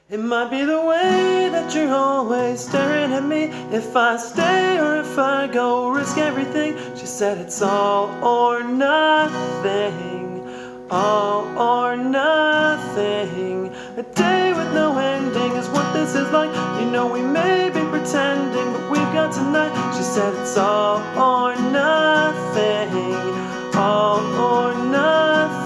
It might be the way that you're always staring at me. If I stay or if I go, risk everything. She said it's all or nothing, all or nothing. A day with no ending is what this is like. You know we may be pretending, but we've got tonight. She said it's all or nothing, all or nothing.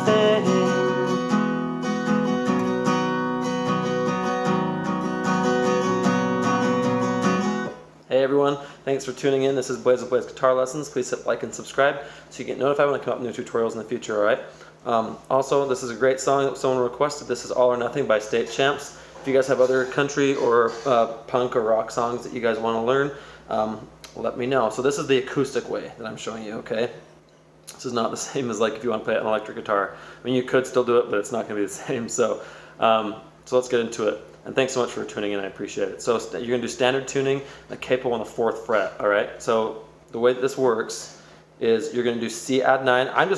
Hey everyone, thanks for tuning in. This is Blaze with Blaze Guitar Lessons. Please hit like and subscribe so you get notified when I come up with new tutorials in the future, alright? Also, this is a great song that someone requested. This is All or Nothing by State Champs. If you guys have other country or punk or rock songs that you guys want to learn, let me know. So this is the acoustic way that I'm showing you, okay? This is not the same as like if you want to play an electric guitar. I mean, you could still do it, but it's not going to be the same. So let's get into it. And thanks so much for tuning in, I appreciate it. So you're going to do standard tuning, a capo on the 4th fret, alright? So the way that this works is you're going to do Cadd9. I'm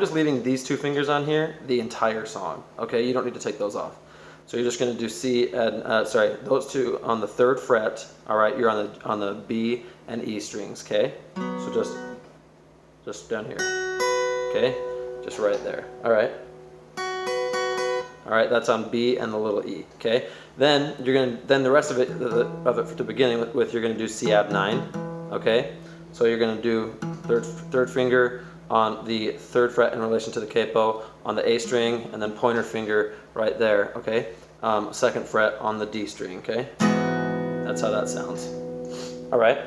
just leaving these two fingers on here the entire song, okay? You don't need to take those off. So you're just going to do those two on the 3rd fret, alright? You're on the B and E strings, okay? So just down here, okay? Just right there, alright? Alright, that's on B and the little E, okay? Then the rest of it to begin with, you're gonna do Cadd9, okay? So you're gonna do third finger on the 3rd fret in relation to the capo on the A string, and then pointer finger right there, okay? 2nd fret on the D string, okay? That's how that sounds. Alright,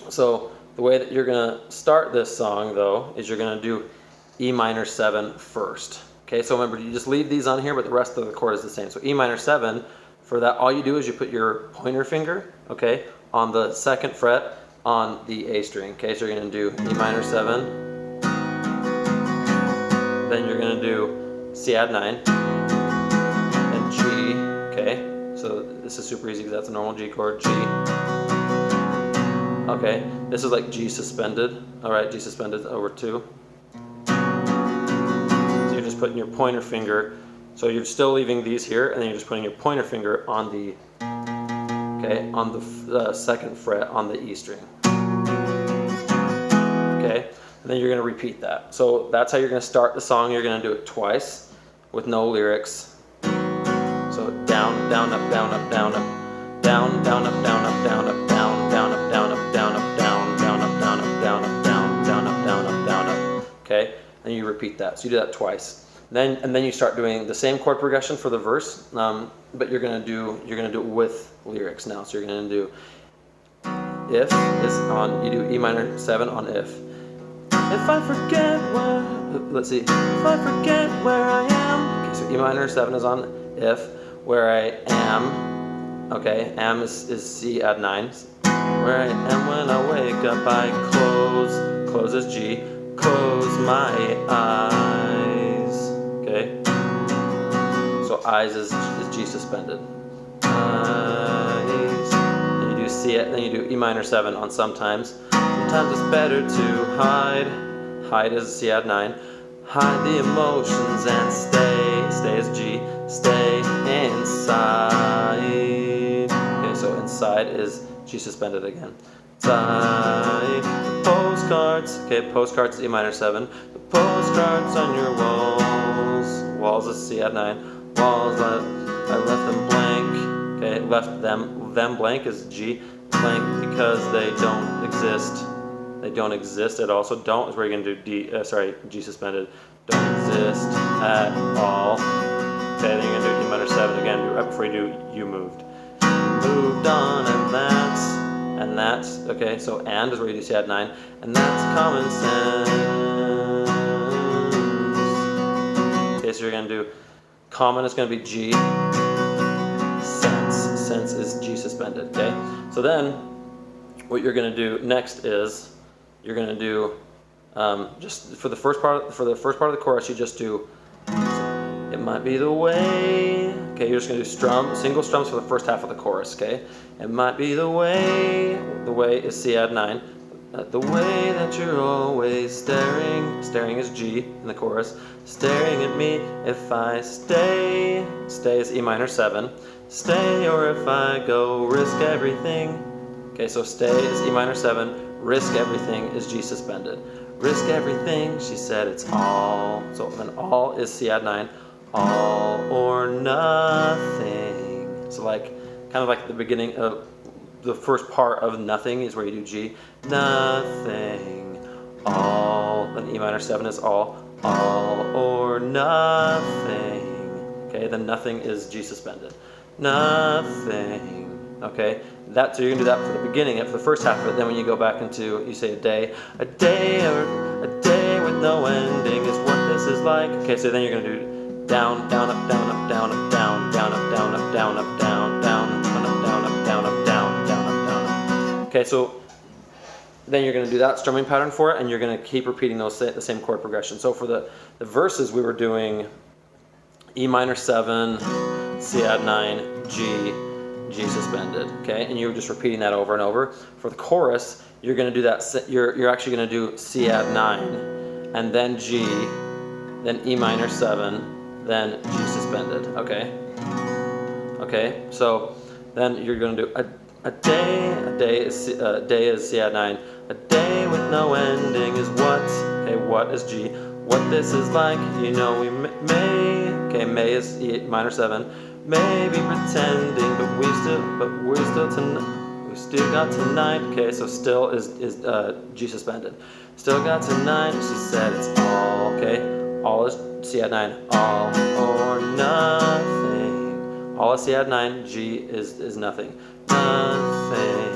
so the way that you're gonna start this song though is you're gonna do E minor 7 first. Okay, so remember, you just leave these on here, but the rest of the chord is the same. So E minor 7, for that, all you do is you put your pointer finger, okay, on the 2nd fret on the A string. Okay, so you're going to do E minor 7, then you're going to do Cadd9, and G, okay, so this is super easy because that's a normal G chord, G. Okay, this is like G suspended, alright, G suspended over 2. Just putting your pointer finger, so you're still leaving these here, and then you're just putting your pointer finger on the 2nd fret on the E string. Okay, and then you're going to repeat that. So that's how you're going to start the song. You're going to do it twice with no lyrics. So down, down, up, down, up, down, up, down, down, up, down, up, down, up, down, down, up, down, up, down, up, down, down, up, down, up, down, up, down, down, up, down, up, down, up. Okay. And you repeat that. So you do that twice. And then you start doing the same chord progression for the verse, but you're gonna do it with lyrics now. So you're gonna do if is on, you do E minor 7 on if. If I forget where, let's see. If I forget where I am. Okay, so E minor 7 is on if, where I am. Okay, am is Cadd9. Where I am when I wake up, I close is G. Close my eyes, okay? So eyes is G suspended. Eyes. Then you do C, then you do E minor 7 on sometimes. Sometimes it's better to hide. Hide is Cadd9. Hide the emotions and stay is G. Stay inside. Okay, so inside is G suspended again. Postcards, okay, postcards is E minor 7. The postcards on your walls, walls is Cadd9. Walls, I left them blank, okay, left them blank is G, blank because they don't exist. They don't exist at all, so don't is where you're going to do G suspended. Don't exist at all. Okay, then you're going to do E minor 7 again, right before you do you moved. Moved on, and that's, okay, so and is where you do Cadd9, and that's common sense. Okay, so you're going to do, common is going to be G, sense is G suspended, okay? So then, what you're going to do next is, you're going to do, just for the first part of the chorus, you just do, it might be the way. Okay, you're just going to do single strums for the first half of the chorus, okay? It might be the way is Cadd9. The way that you're always staring, staring is G in the chorus, staring at me. If I stay, stay is E minor 7, stay, or if I go, risk everything. Okay, so stay is E minor 7, risk everything is G suspended. Risk everything, she said it's all. So then all is C add 9, all or nothing. So like, kind of like the beginning of the first part of nothing is where you do G. Nothing, all, then E minor 7 is all or nothing. Okay, then nothing is G suspended. Nothing. Okay, so you're gonna do that for the beginning, for the first half of it. Then when you go back into, you say a day with no ending is what this is like. Okay, so then you're gonna do down, down, up, down, up, down, up, down, down, up, down, up, down, up, down, down, up, down, up, down, up, down, up, down, down, up. Okay, so then you're going to do that strumming pattern for it, and you're going to keep repeating the same chord progression. So for the verses, we were doing E minor 7, C add 9, G, G suspended. Okay, and you were just repeating that over and over. For the chorus, you're going to do that. You're actually going to do C add 9, and then G, then E minor 7, then G suspended. Okay. Okay. So then you're going to do a day is C add 9. A day with no ending is what? Okay, what is G? What this is like, you know we may. Okay, may is E minor 7. May be pretending, but we still got tonight. Okay, so still is G suspended. Still got tonight. She said it's all. Okay, all is C add 9. All or nothing. All is C add 9. G is nothing. Nothing.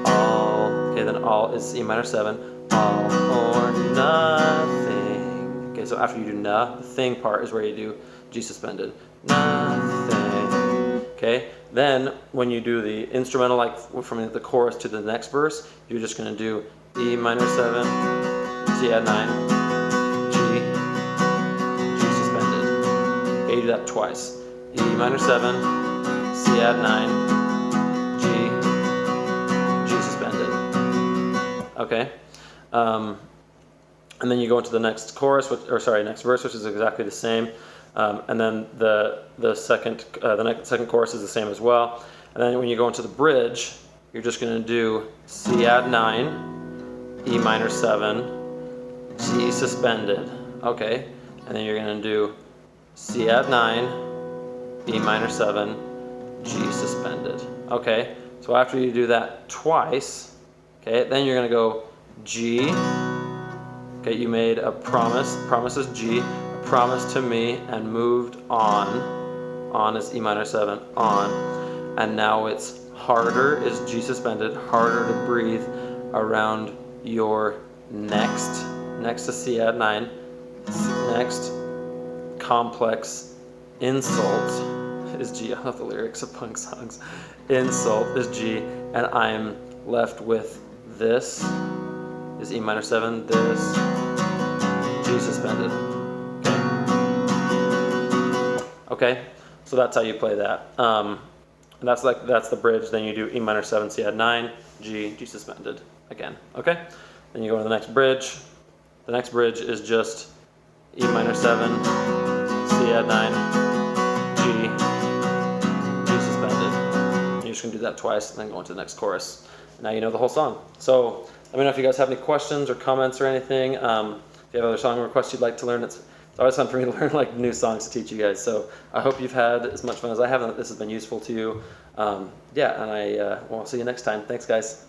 All. Okay, then all is E minor 7. All or nothing. Okay, so after you do na, the thing part is where you do G suspended. Nothing. Okay, then when you do the instrumental, like from the chorus to the next verse, you're just going to do E minor 7, C add 9, G, G suspended. Okay, you do that twice. E minor 7, C add 9, G, G suspended. Okay, and then you go into the next chorus, next verse, which is exactly the same, and then the second chorus is the same as well. And then when you go into the bridge, you're just going to do C add 9, E minor 7, G suspended. Okay, and then you're going to do C add 9, E minor 7, G suspended. Okay, so after you do that twice, okay, then you're going to go G. Okay, you made a promise. Promise is G. A promise to me, and moved on. On is E minor 7. On, and now it's harder is G suspended. Harder to breathe around your next to C add 9. Next complex insult is G. I love the lyrics of punk songs. Insult is G, and I'm left with this is E minor 7. This G suspended. Okay, so that's how you play that. And that's the bridge. Then you do E minor 7, C add 9, G, G suspended again. Okay, then you go to the next bridge. The next bridge is just E minor 7, C add 9, G, G suspended. And you're just gonna do that twice, and then go into the next chorus. Now you know the whole song. So let me know if you guys have any questions or comments or anything. If you have other song requests you'd like to learn, it's always fun for me to learn like new songs to teach you guys. So I hope you've had as much fun as I have, and that this has been ususeful to you. Yeah, and I will see you next time. Thanks, guys.